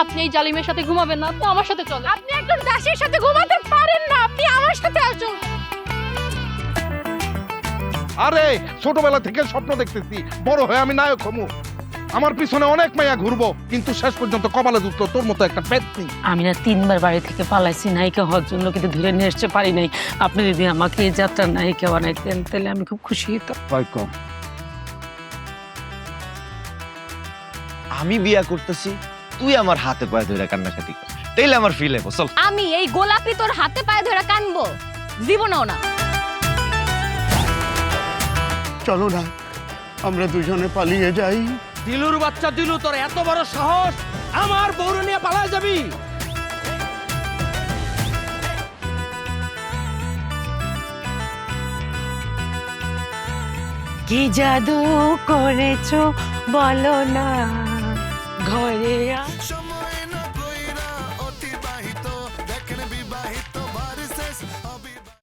আপনি এই জালিমের সাথে ঘুমাবেন না, আপনি আমার সাথে চলেন। আপনি একজন দাসীর সাথে ঘুমাতে পারেন না, আপনি আমার সাথে আসুন। আরে ছোটবেলা থেকে স্বপ্ন দেখতেছি বড় হয়ে আমি নায়ক হমু। আমার পিছনে অনেক মাইয়া ঘুরবো, কিন্তু শেষ পর্যন্ত কপালে দুটো তোর মতো একটা পেতনি। আমি না 3বার বাড়ি থেকে পালাইছি, নায়িকা হওয়ার জন্য, কিন্তু ধরে নিয়ে আসতে পারি নাই। আপনি যদি আমাকে এই যাত্রার নায়িকা বানাইতেন তাহলে আমি খুব খুশি হতাম। আমি বিয়া করতেছি, তুই আমার হাতে পায়ে ধরে কান্নাকাটি কর, তাইলে আমার ফিল হইব। চল। আমি এই গোলাপি তোর হাতে পায়ে ধরে কানবো? জীবনেও না। চলো না, আমরা দুজনে পালিয়ে যাই। দিলুর বাচ্চা দিলু, তোর এত বড় সাহস আমার বউর নিয়ে পালায় যাবি? কি জাদু করেছো বলো না, ঘরে